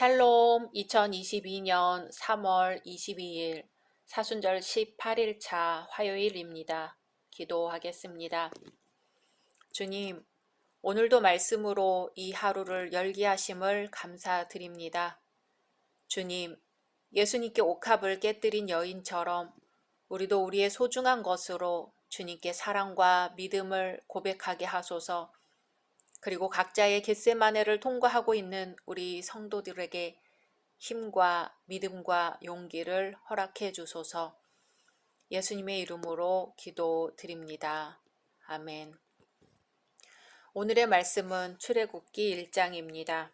샬롬 2022년 3월 22일 사순절 18일차 화요일입니다. 기도하겠습니다. 주님, 오늘도 말씀으로 이 하루를 열게 하심을 감사드립니다. 주님, 예수님께 옥합을 깨뜨린 여인처럼 우리도 우리의 소중한 것으로 주님께 사랑과 믿음을 고백하게 하소서. 그리고 각자의 겟세마네를 통과하고 있는 우리 성도들에게 힘과 믿음과 용기를 허락해 주소서. 예수님의 이름으로 기도드립니다. 아멘. 오늘의 말씀은 출애굽기 1장입니다.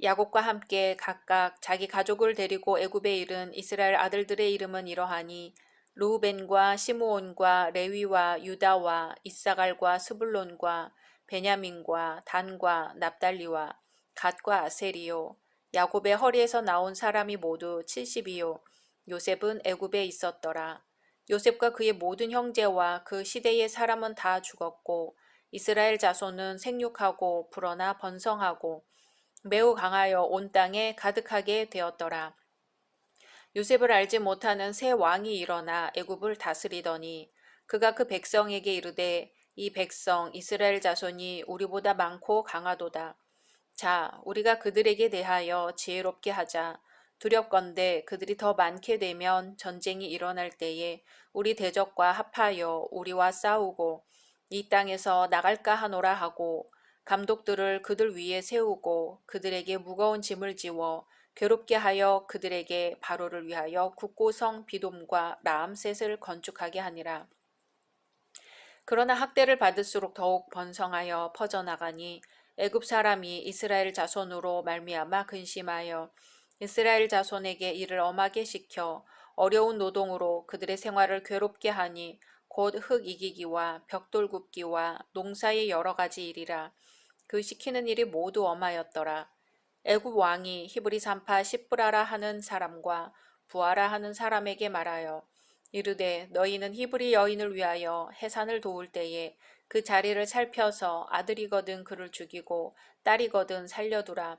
야곱과 함께 각각 자기 가족을 데리고 애굽에 이른 이스라엘 아들들의 이름은 이러하니 르우벤과 시므온과 레위와 유다와 이사갈과 스불론과 베냐민과 단과 납달리와 갓과 아셀이요. 야곱의 허리에서 나온 사람이 모두 70이요. 요셉은 애굽에 있었더라. 요셉과 그의 모든 형제와 그 시대의 사람은 다 죽었고 이스라엘 자손은 생육하고 불어나 번성하고 매우 강하여 온 땅에 가득하게 되었더라. 요셉을 알지 못하는 새 왕이 일어나 애굽을 다스리더니 그가 그 백성에게 이르되 이 백성 이스라엘 자손이 우리보다 많고 강하도다. 자, 우리가 그들에게 대하여 지혜롭게 하자. 두렵건대 그들이 더 많게 되면 전쟁이 일어날 때에 우리 대적과 합하여 우리와 싸우고 이 땅에서 나갈까 하노라 하고 감독들을 그들 위에 세우고 그들에게 무거운 짐을 지워 괴롭게 하여 그들에게 바로를 위하여 국고성 비돔과 라암셋을 건축하게 하니라. 그러나 학대를 받을수록 더욱 번성하여 퍼져나가니 애굽 사람이 이스라엘 자손으로 말미암아 근심하여 이스라엘 자손에게 이를 엄하게 시켜 어려운 노동으로 그들의 생활을 괴롭게 하니 곧 흙 이기기와 벽돌 굽기와 농사의 여러 가지 일이라. 그 시키는 일이 모두 엄하였더라. 애굽 왕이 히브리 산파 시브라라 하는 사람과 부하라 하는 사람에게 말하여 이르되 너희는 히브리 여인을 위하여 해산을 도울 때에 그 자리를 살펴서 아들이거든 그를 죽이고 딸이거든 살려두라.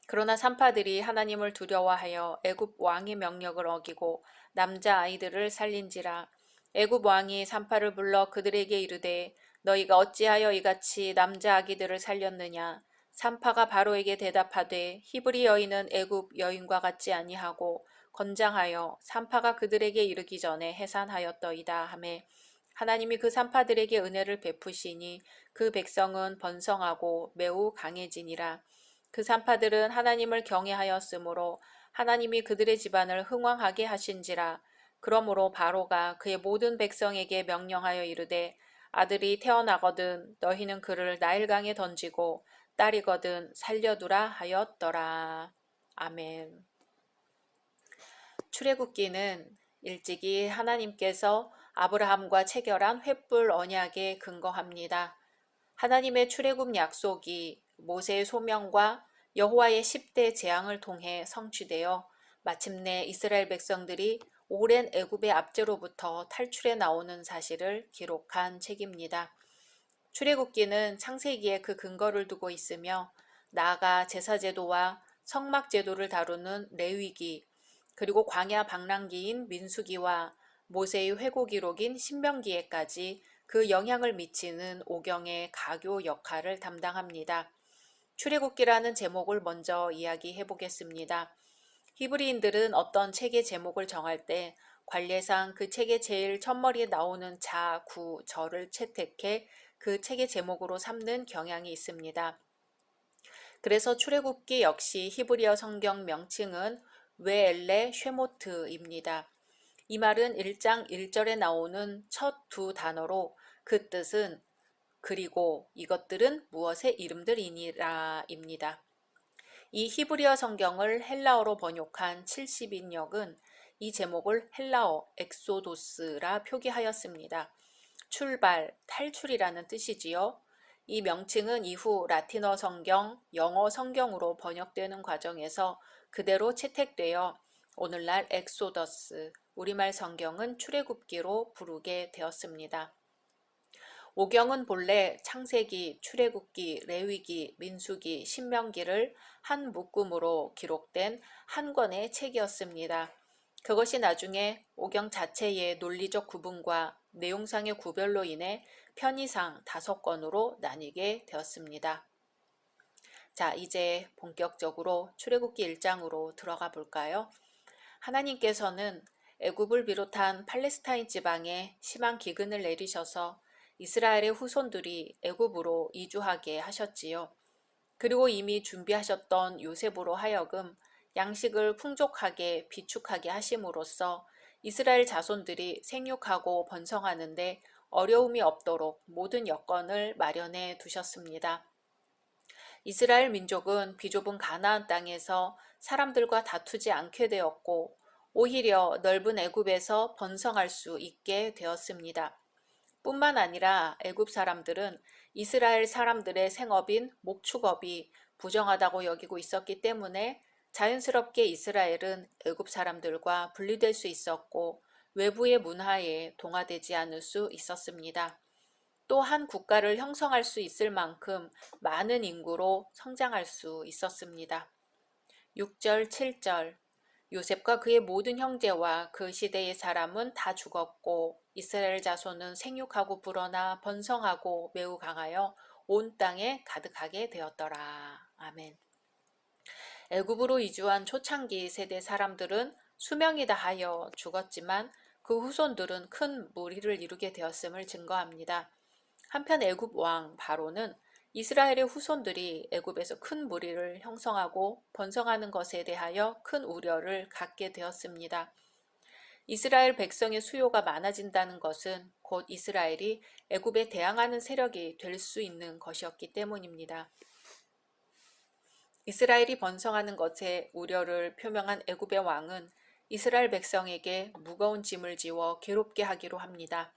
그러나 산파들이 하나님을 두려워하여 애굽 왕의 명령을 어기고 남자 아이들을 살린지라. 애굽 왕이 산파를 불러 그들에게 이르되 너희가 어찌하여 이같이 남자 아기들을 살렸느냐. 산파가 바로에게 대답하되 히브리 여인은 애굽 여인과 같지 아니하고 건장하여 산파가 그들에게 이르기 전에 해산하였더이다 하매 하나님이 그 산파들에게 은혜를 베푸시니 그 백성은 번성하고 매우 강해지니라. 그 산파들은 하나님을 경외하였으므로 하나님이 그들의 집안을 흥왕하게 하신지라. 그러므로 바로가 그의 모든 백성에게 명령하여 이르되 아들이 태어나거든 너희는 그를 나일강에 던지고 딸이거든 살려두라 하였더라. 아멘. 출애굽기는 일찍이 하나님께서 아브라함과 체결한 횃불 언약에 근거합니다. 하나님의 출애굽 약속이 모세의 소명과 여호와의 10대 재앙을 통해 성취되어 마침내 이스라엘 백성들이 오랜 애굽의 압제로부터 탈출해 나오는 사실을 기록한 책입니다. 출애굽기는 창세기에 그 근거를 두고 있으며 나아가 제사제도와 성막제도를 다루는 레위기, 그리고 광야 방랑기인 민수기와 모세의 회고 기록인 신명기에까지 그 영향을 미치는 오경의 가교 역할을 담당합니다. 출애굽기라는 제목을 먼저 이야기해 보겠습니다. 히브리인들은 어떤 책의 제목을 정할 때 관례상 그 책의 제일 첫머리에 나오는 자, 구, 절을 채택해 그 책의 제목으로 삼는 경향이 있습니다. 그래서 출애굽기 역시 히브리어 성경 명칭은 웨엘레 쉐모트입니다. 이 말은 1장 1절에 나오는 첫 두 단어로 그 뜻은 그리고 이것들은 무엇의 이름들이니라 입니다. 이 히브리어 성경을 헬라어로 번역한 70인역은 이 제목을 헬라어 엑소도스라 표기하였습니다. 출발, 탈출이라는 뜻이지요. 이 명칭은 이후 라틴어 성경, 영어 성경으로 번역되는 과정에서 그대로 채택되어 오늘날 엑소더스, 우리말 성경은 출애굽기로 부르게 되었습니다. 오경은 본래 창세기, 출애굽기, 레위기, 민수기, 신명기를 한 묶음으로 기록된 한 권의 책이었습니다. 그것이 나중에 오경 자체의 논리적 구분과 내용상의 구별로 인해 편의상 5권으로 나뉘게 되었습니다. 자, 이제 본격적으로 출애굽기 1장으로 들어가 볼까요? 하나님께서는 애굽을 비롯한 팔레스타인 지방에 심한 기근을 내리셔서 이스라엘의 후손들이 애굽으로 이주하게 하셨지요. 그리고 이미 준비하셨던 요셉으로 하여금 양식을 풍족하게 비축하게 하심으로써 이스라엘 자손들이 생육하고 번성하는데 어려움이 없도록 모든 여건을 마련해 두셨습니다. 이스라엘 민족은 비좁은 가나안 땅에서 사람들과 다투지 않게 되었고 오히려 넓은 애굽에서 번성할 수 있게 되었습니다. 뿐만 아니라 애굽 사람들은 이스라엘 사람들의 생업인 목축업이 부정하다고 여기고 있었기 때문에 자연스럽게 이스라엘은 애굽 사람들과 분리될 수 있었고 외부의 문화에 동화되지 않을 수 있었습니다. 또 한 국가를 형성할 수 있을 만큼 많은 인구로 성장할 수 있었습니다. 6절, 7절 요셉과 그의 모든 형제와 그 시대의 사람은 다 죽었고 이스라엘 자손은 생육하고 불어나 번성하고 매우 강하여 온 땅에 가득하게 되었더라. 아멘. 애굽으로 이주한 초창기 세대 사람들은 수명이 다하여 죽었지만 그 후손들은 큰 무리를 이루게 되었음을 증거합니다. 한편 애굽 왕 바로는 이스라엘의 후손들이 애굽에서 큰 무리를 형성하고 번성하는 것에 대하여 큰 우려를 갖게 되었습니다. 이스라엘 백성의 수요가 많아진다는 것은 곧 이스라엘이 애굽에 대항하는 세력이 될 수 있는 것이었기 때문입니다. 이스라엘이 번성하는 것에 우려를 표명한 애굽의 왕은 이스라엘 백성에게 무거운 짐을 지워 괴롭게 하기로 합니다.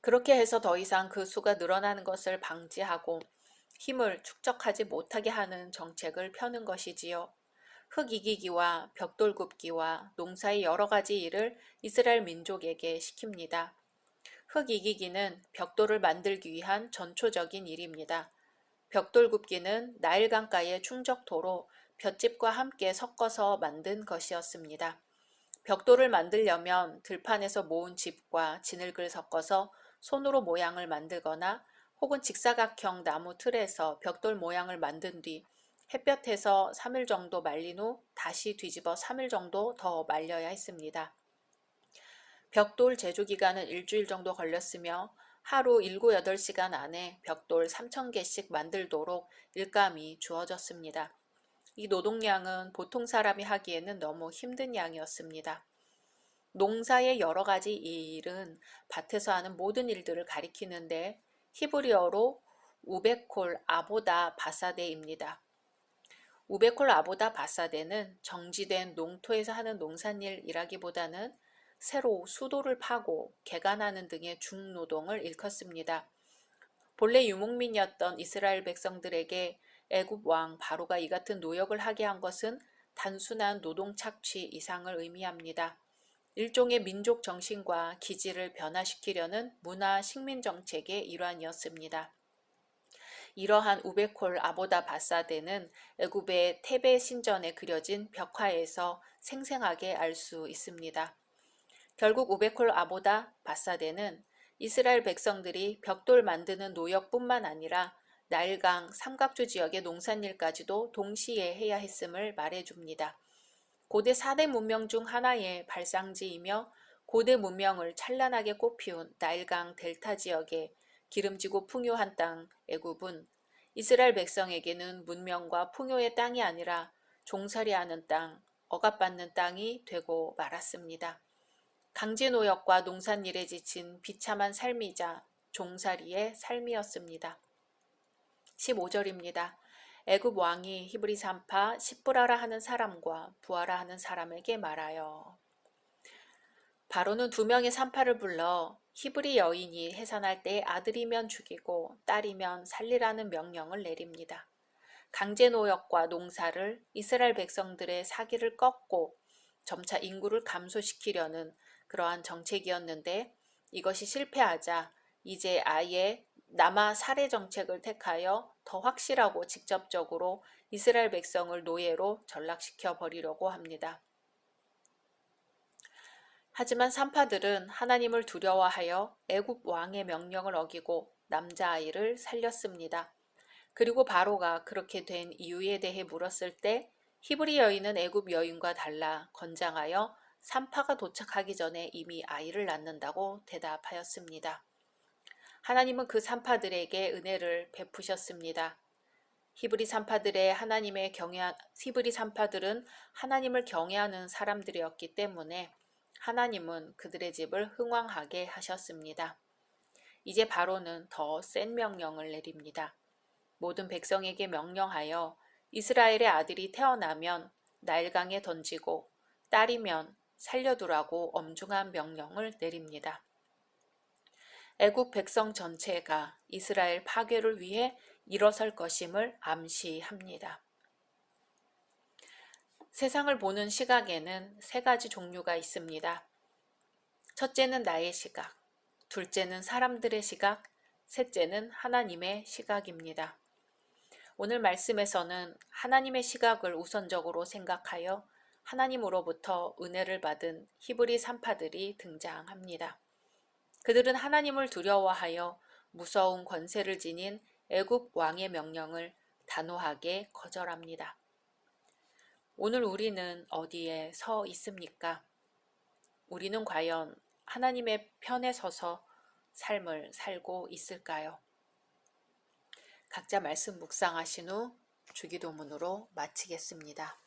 그렇게 해서 더 이상 그 수가 늘어나는 것을 방지하고 힘을 축적하지 못하게 하는 정책을 펴는 것이지요. 흙 이기기와 벽돌 굽기와 농사의 여러 가지 일을 이스라엘 민족에게 시킵니다. 흙 이기기는 벽돌을 만들기 위한 전초적인 일입니다. 벽돌 굽기는 나일강가의 충적도로 볏짚과 함께 섞어서 만든 것이었습니다. 벽돌을 만들려면 들판에서 모은 짚과 진흙을 섞어서 손으로 모양을 만들거나 혹은 직사각형 나무 틀에서 벽돌 모양을 만든 뒤 햇볕에서 3일 정도 말린 후 다시 뒤집어 3일 정도 더 말려야 했습니다. 벽돌 제조 기간은 일주일 정도 걸렸으며 하루 7, 8시간 안에 벽돌 3,000개씩 만들도록 일감이 주어졌습니다. 이 노동량은 보통 사람이 하기에는 너무 힘든 양이었습니다. 농사의 여러 가지 일은 밭에서 하는 모든 일들을 가리키는데 히브리어로 우베콜 아보다 바사데입니다. 우베콜 아보다 바사데는 정지된 농토에서 하는 농산일이라기보다는 새로 수도를 파고 개간하는 등의 중노동을 일컫습니다. 본래 유목민이었던 이스라엘 백성들에게 애굽 왕 바로가 이 같은 노역을 하게 한 것은 단순한 노동 착취 이상을 의미합니다. 일종의 민족 정신과 기질을 변화시키려는 문화 식민 정책의 일환이었습니다. 이러한 우베콜 아보다 바사데는 애굽의 테베 신전에 그려진 벽화에서 생생하게 알 수 있습니다. 결국 우베콜 아보다 바사데는 이스라엘 백성들이 벽돌 만드는 노역뿐만 아니라 나일강 삼각주 지역의 농산일까지도 동시에 해야 했음을 말해줍니다. 고대 4대 문명 중 하나의 발상지이며 고대 문명을 찬란하게 꽃피운 나일강 델타 지역의 기름지고 풍요한 땅 애굽은 이스라엘 백성에게는 문명과 풍요의 땅이 아니라 종살이하는 땅, 억압받는 땅이 되고 말았습니다. 강제노역과 농산일에 지친 비참한 삶이자 종살이의 삶이었습니다. 15절입니다. 애굽 왕이 히브리 산파 십브라라 하는 사람과 부하라 하는 사람에게 말하여 바로는 2명의 산파를 불러 히브리 여인이 해산할 때 아들이면 죽이고 딸이면 살리라는 명령을 내립니다. 강제노역과 농사를 이스라엘 백성들의 사기를 꺾고 점차 인구를 감소시키려는 그러한 정책이었는데 이것이 실패하자 이제 아예 남아 살해 정책을 택하여 더 확실하고 직접적으로 이스라엘 백성을 노예로 전락시켜 버리려고 합니다. 하지만 산파들은 하나님을 두려워하여 애굽 왕의 명령을 어기고 남자아이를 살렸습니다. 그리고 바로가 그렇게 된 이유에 대해 물었을 때 히브리 여인은 애굽 여인과 달라 건장하여 산파가 도착하기 전에 이미 아이를 낳는다고 대답하였습니다. 하나님은 그 산파들에게 은혜를 베푸셨습니다. 히브리 산파들은 하나님을 경외하는 사람들이었기 때문에 하나님은 그들의 집을 흥왕하게 하셨습니다. 이제 바로는 더 센 명령을 내립니다. 모든 백성에게 명령하여 이스라엘의 아들이 태어나면 나일강에 던지고 딸이면 살려두라고 엄중한 명령을 내립니다. 애국 백성 전체가 이스라엘 파괴를 위해 일어설 것임을 암시합니다. 세상을 보는 시각에는 3가지 종류가 있습니다. 첫째는 나의 시각, 둘째는 사람들의 시각, 셋째는 하나님의 시각입니다. 오늘 말씀에서는 하나님의 시각을 우선적으로 생각하여 하나님으로부터 은혜를 받은 히브리 산파들이 등장합니다. 그들은 하나님을 두려워하여 무서운 권세를 지닌 애굽 왕의 명령을 단호하게 거절합니다. 오늘 우리는 어디에 서 있습니까? 우리는 과연 하나님의 편에 서서 삶을 살고 있을까요? 각자 말씀 묵상하신 후 주기도문으로 마치겠습니다.